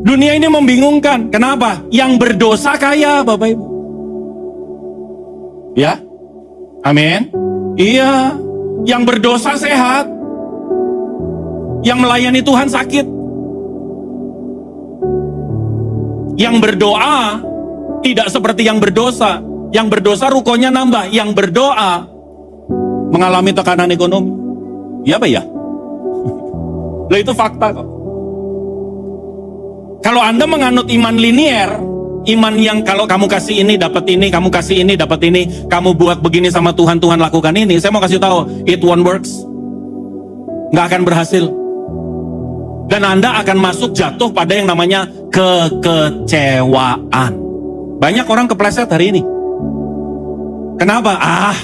Dunia ini membingungkan. Kenapa? Yang berdosa kaya, Bapak Ibu. Ya? Amin. Iya. Yang berdosa sehat. Yang melayani Tuhan sakit. Yang berdoa tidak seperti yang berdosa. Yang berdosa rukonya nambah. Yang berdoa mengalami tekanan ekonomi. Ya Pak ya? Loh, itu fakta kok. Kalau Anda menganut iman linier, iman yang kalau kamu kasih ini dapat ini, kamu kasih ini dapat ini, kamu buat begini sama Tuhan, Tuhan lakukan ini. Saya mau kasih tahu, it won't works. Nggak akan berhasil. Dan Anda akan masuk jatuh pada yang namanya kekecewaan. Banyak orang kepleset hari ini. Kenapa?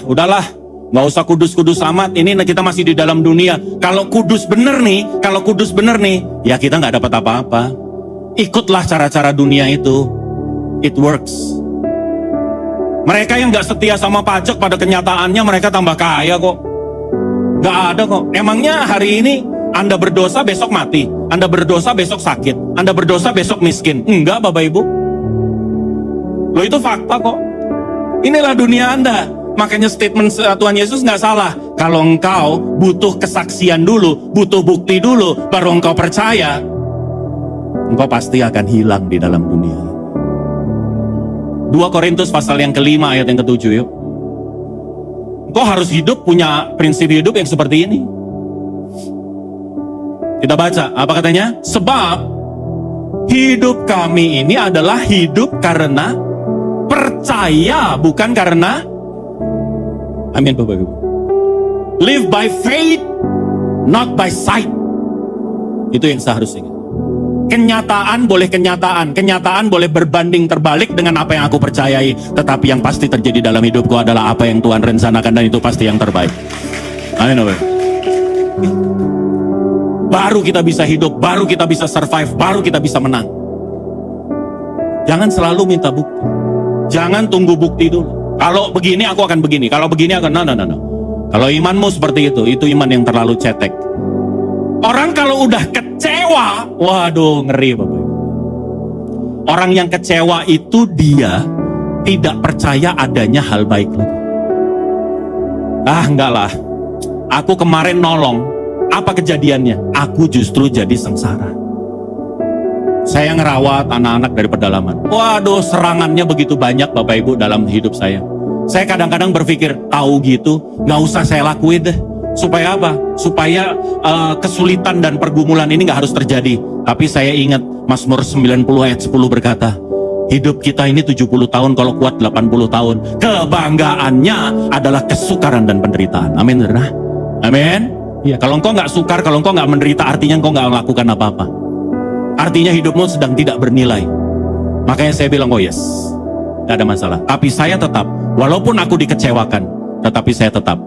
Udahlah, nggak usah kudus-kudus amat. Ini kita masih di dalam dunia. Kalau kudus bener nih, ya kita nggak dapat apa-apa. Ikutlah cara-cara dunia itu. It works. Mereka yang gak setia sama pajak pada kenyataannya mereka tambah kaya kok. Gak ada kok. Emangnya hari ini Anda berdosa besok mati, Anda berdosa besok sakit, Anda berdosa besok miskin? Enggak Bapak Ibu. Loh, itu fakta kok. Inilah dunia Anda. Makanya statement Tuhan Yesus gak salah. Kalau engkau butuh kesaksian dulu, butuh bukti dulu, baru engkau percaya, engkau pasti akan hilang di dalam dunia. 2 Korintus pasal yang kelima ayat yang ke-7 yuk. Engkau harus hidup punya prinsip hidup yang seperti ini. Kita baca, apa katanya? Sebab hidup kami ini adalah hidup karena percaya, bukan karena. Amin Bapak Ibu. Live by faith, not by sight. Itu yang seharusnya. Kenyataan boleh kenyataan boleh berbanding terbalik dengan apa yang aku percayai, tetapi yang pasti terjadi dalam hidupku adalah apa yang Tuhan rencanakan, dan itu pasti yang terbaik. Amin. Baru kita bisa hidup, baru kita bisa survive, baru kita bisa menang. Jangan selalu minta bukti. Jangan tunggu bukti dulu. Kalau begini aku akan begini, kalau begini akan no. Kalau imanmu seperti itu iman yang terlalu cetek. Orang kalau udah kecewa, waduh ngeri Bapak Ibu. Orang yang kecewa itu dia tidak percaya adanya hal baik lagi. Enggak lah, aku kemarin nolong, apa kejadiannya? Aku justru jadi sengsara. Saya ngerawat anak-anak dari pedalaman. Waduh, serangannya begitu banyak Bapak Ibu dalam hidup saya. Saya kadang-kadang berpikir, tahu gitu, gak usah saya lakuin deh. Supaya apa? Supaya kesulitan dan pergumulan ini gak harus terjadi. Tapi saya ingat Mazmur 90 ayat 10 berkata, hidup kita ini 70 tahun, kalau kuat 80 tahun. Kebanggaannya adalah kesukaran dan penderitaan. Amin. Amin. Ya, kalau engkau gak sukar, kalau engkau gak menderita, artinya engkau gak melakukan apa-apa. Artinya hidupmu sedang tidak bernilai. Makanya saya bilang, oh yes, gak ada masalah. Tapi saya tetap, walaupun aku dikecewakan, tetapi saya tetap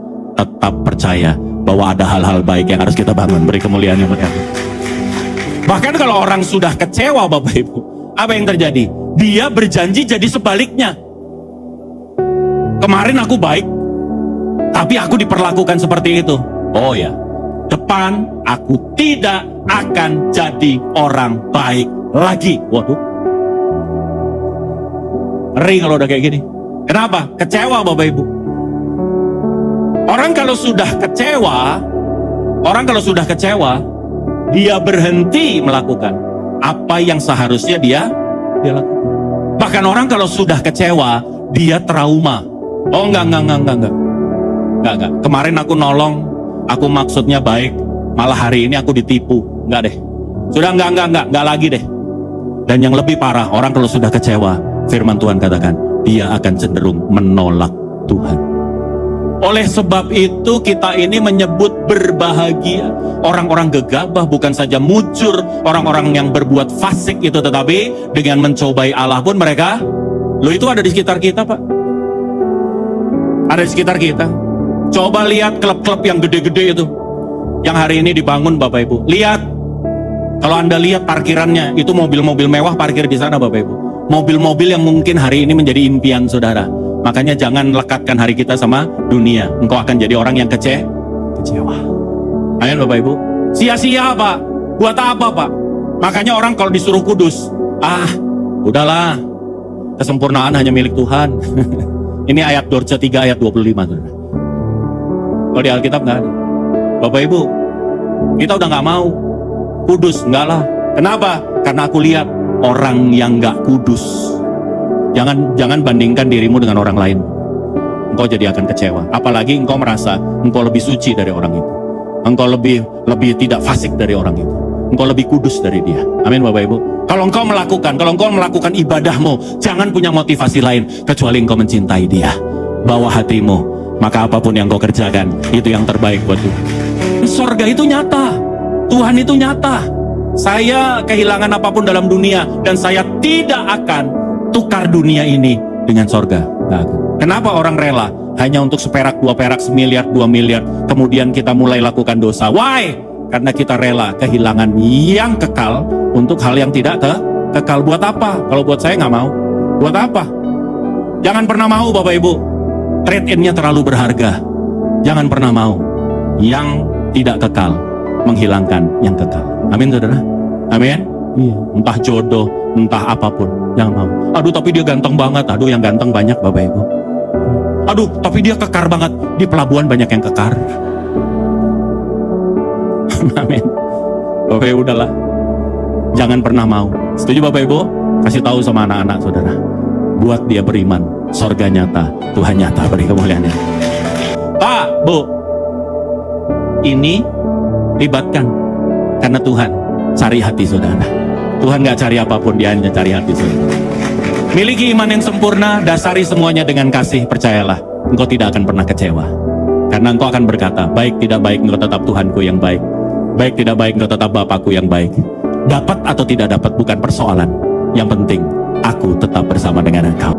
percaya bahwa ada hal-hal baik yang harus kita bangun. Beri kemuliaan yang berkata. Bahkan kalau orang sudah kecewa Bapak Ibu, apa yang terjadi? Dia berjanji jadi sebaliknya. Kemarin aku baik, tapi aku diperlakukan seperti itu. Oh ya, depan aku tidak akan jadi orang baik lagi. Waduh, ngeri kalau udah kayak gini. Kenapa? Kecewa Bapak Ibu. Orang kalau sudah kecewa, dia berhenti melakukan apa yang seharusnya dia lakukan. Bahkan orang kalau sudah kecewa, dia trauma. Oh enggak. Kemarin aku nolong, aku maksudnya baik, malah hari ini aku ditipu. Enggak deh. Sudah enggak lagi deh. Dan yang lebih parah, orang kalau sudah kecewa, firman Tuhan katakan, dia akan cenderung menolak Tuhan. Oleh sebab itu kita ini menyebut berbahagia orang-orang gegabah, bukan saja mujur, orang-orang yang berbuat fasik itu, tetapi dengan mencobai Allah pun mereka, loh itu ada di sekitar kita Pak. Ada di sekitar kita. Coba lihat klub-klub yang gede-gede itu, yang hari ini dibangun Bapak Ibu. Lihat, kalau Anda lihat parkirannya, itu mobil-mobil mewah parkir di sana Bapak Ibu. Mobil-mobil yang mungkin hari ini menjadi impian saudara. Makanya jangan lekatkan hari kita sama dunia. Engkau akan jadi orang yang kecewa. Ayo Bapak Ibu. Sia-sia Pak. Buat apa Pak? Makanya orang kalau disuruh kudus, udahlah, kesempurnaan hanya milik Tuhan. Ini ayat Dorce 3 ayat 25. Saudara. Kalau di Alkitab nggak ada. Bapak Ibu, kita udah nggak mau kudus, enggak lah. Kenapa? Karena aku lihat orang yang nggak kudus. Jangan bandingkan dirimu dengan orang lain. Engkau jadi akan kecewa. Apalagi engkau merasa engkau lebih suci dari orang itu. Engkau lebih tidak fasik dari orang itu. Engkau lebih kudus dari dia. Amin Bapak Ibu. Kalau engkau melakukan ibadahmu, jangan punya motivasi lain kecuali engkau mencintai dia. Bawa hatimu, maka apapun yang kau kerjakan, itu yang terbaik buat Tuhan. Sorga itu nyata, Tuhan itu nyata. Saya kehilangan apapun dalam dunia, dan saya tidak akan tukar dunia ini dengan sorga. Kenapa orang rela hanya untuk seperak, 2 perak, 1 miliar, 2 miliar, kemudian kita mulai lakukan dosa? Why? Karena kita rela kehilangan yang kekal untuk hal yang tidak kekal. Buat apa? Kalau buat saya nggak mau. Buat apa? Jangan pernah mau Bapak Ibu. Trade-in-nya terlalu berharga. Jangan pernah mau yang tidak kekal menghilangkan yang kekal. Amin saudara? Amin? Iya. Entah jodoh, entah apapun. Jangan mau. Aduh tapi dia ganteng banget. Aduh yang ganteng banyak Bapak Ibu. Aduh tapi dia kekar banget. Di pelabuhan banyak yang kekar. Amin. Bapak Ibu udahlah. Jangan pernah mau. Setuju Bapak Ibu? Kasih tahu sama anak-anak saudara. Buat dia beriman. Sorga nyata. Tuhan nyata beri kemuliaannya. Pak, Bu. Ini libatkan. Karena Tuhan cari hati saudara. Tuhan gak cari apapun, dia hanya cari hati saudara. Miliki iman yang sempurna. Dasari semuanya dengan kasih. Percayalah. Engkau tidak akan pernah kecewa. Karena engkau akan berkata, baik tidak baik engkau tetap Tuhanku yang baik. Baik tidak baik engkau tetap Bapakku yang baik. Dapat atau tidak dapat bukan persoalan. Yang penting aku tetap bersama dengan engkau.